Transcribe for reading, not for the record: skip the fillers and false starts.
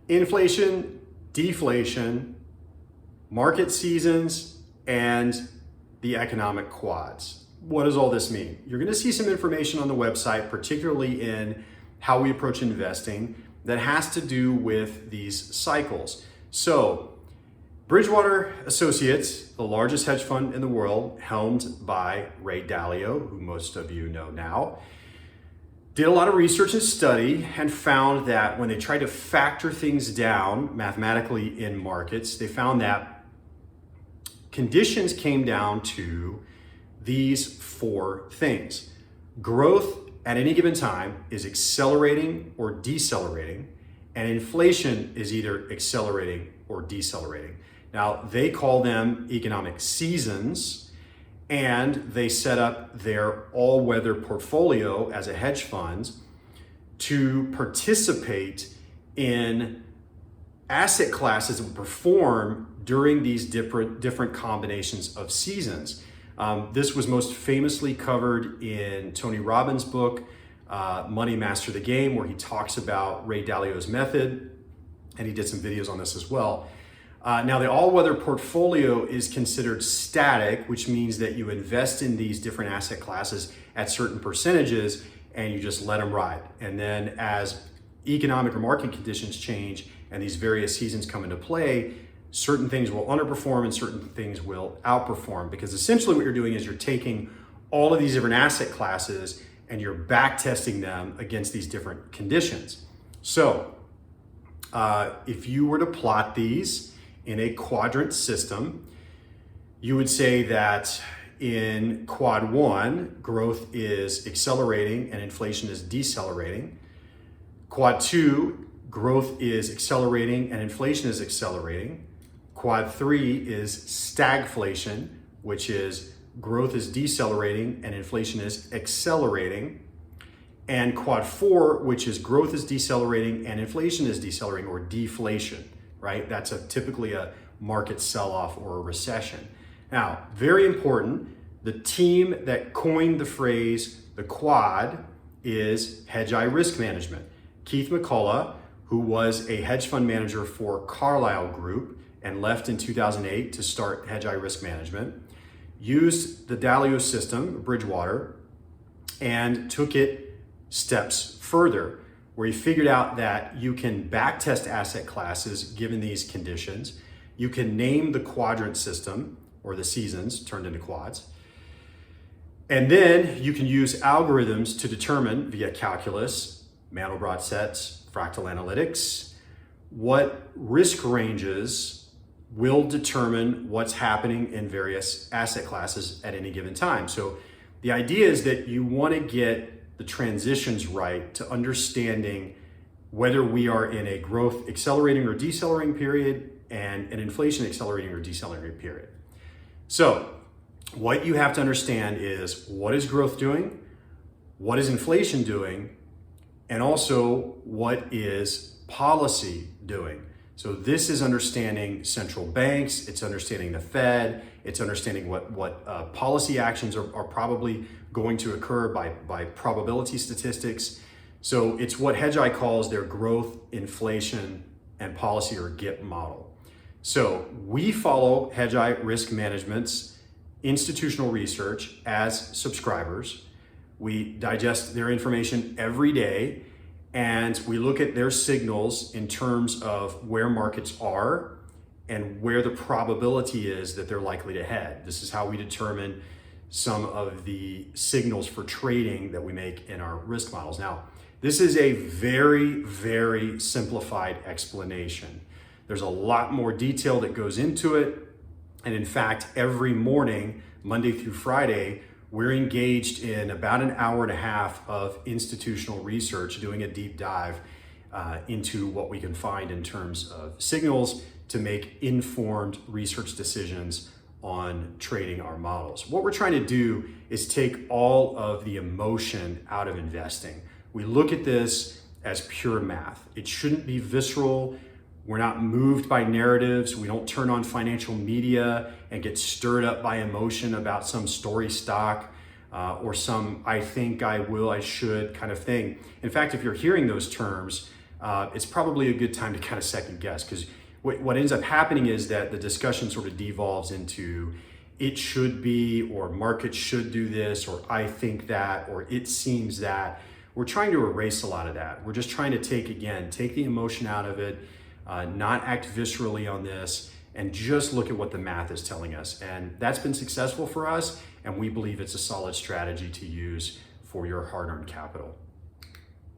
inflation, deflation, market seasons, and the economic quads. What does all this mean? You're going to see some information on the website, particularly in how we approach investing, that has to do with these cycles. So, Bridgewater Associates, the largest hedge fund in the world, helmed by Ray Dalio, who most of you know now, did a lot of research and study and found that when they tried to factor things down mathematically in markets, they found that conditions came down to these four things. Growth at any given time is accelerating or decelerating, and inflation is either accelerating or decelerating. Now, they call them economic seasons, and they set up their all-weather portfolio as a hedge fund to participate in asset classes that perform during these different combinations of seasons. This was most famously covered in Tony Robbins' book, Money Master the Game, where he talks about Ray Dalio's method, and he did some videos on this as well. Now, the all-weather portfolio is considered static, which means that you invest in these different asset classes at certain percentages and you just let them ride. And then as economic or market conditions change and these various seasons come into play, certain things will underperform and certain things will outperform, because essentially what you're doing is you're taking all of these different asset classes and you're back testing them against these different conditions. So if you were to plot these in a quadrant system, you would say that in quad 1, growth is accelerating and inflation is decelerating. Quad 2, growth is accelerating and inflation is accelerating. Quad 3 is stagflation, which is growth is decelerating and inflation is accelerating. And quad 4, which is growth is decelerating and inflation is decelerating, or deflation, right? That's typically a market sell-off or a recession. Now, very important, the team that coined the phrase the quad is Hedgeye Risk Management. Keith McCullough, who was a hedge fund manager for Carlyle Group and left in 2008 to start Hedgeye Risk Management, used the Dalio system, Bridgewater, and took it steps further, where he figured out that you can backtest asset classes given these conditions. You can name the quadrant system, or the seasons turned into quads. And then you can use algorithms to determine via calculus, Mandelbrot sets, fractal analytics, what risk ranges will determine what's happening in various asset classes at any given time. So the idea is that you want to get the transitions right to understanding whether we are in a growth accelerating or decelerating period and an inflation accelerating or decelerating period. So what you have to understand is, what is growth doing? What is inflation doing? And also, what is policy doing? So this is understanding central banks, it's understanding the Fed, it's understanding what policy actions are probably going to occur by probability statistics. So it's what Hedgeye calls their growth, inflation, and policy, or GIP model. So we follow Hedgeye Risk Management's institutional research as subscribers. We digest their information every day, and we look at their signals in terms of where markets are and where the probability is that they're likely to head. This is how we determine some of the signals for trading that we make in our risk models. Now, this is a very, very simplified explanation. There's a lot more detail that goes into it. And in fact, every morning, Monday through Friday, we're engaged in about an hour and a half of institutional research, doing a deep dive into what we can find in terms of signals to make informed research decisions on trading our models. What we're trying to do is take all of the emotion out of investing. We look at this as pure math. It shouldn't be visceral. We're not moved by narratives. We don't turn on financial media and get stirred up by emotion about some story stock or some I think, I will, I should kind of thing. In fact, if you're hearing those terms, it's probably a good time to kind of second guess, because what ends up happening is that the discussion sort of devolves into it should be, or markets should do this, or I think that, or it seems that. We're trying to erase a lot of that. We're just trying to take the emotion out of it, not act viscerally on this, and just look at what the math is telling us. And that's been successful for us, and we believe it's a solid strategy to use for your hard-earned capital.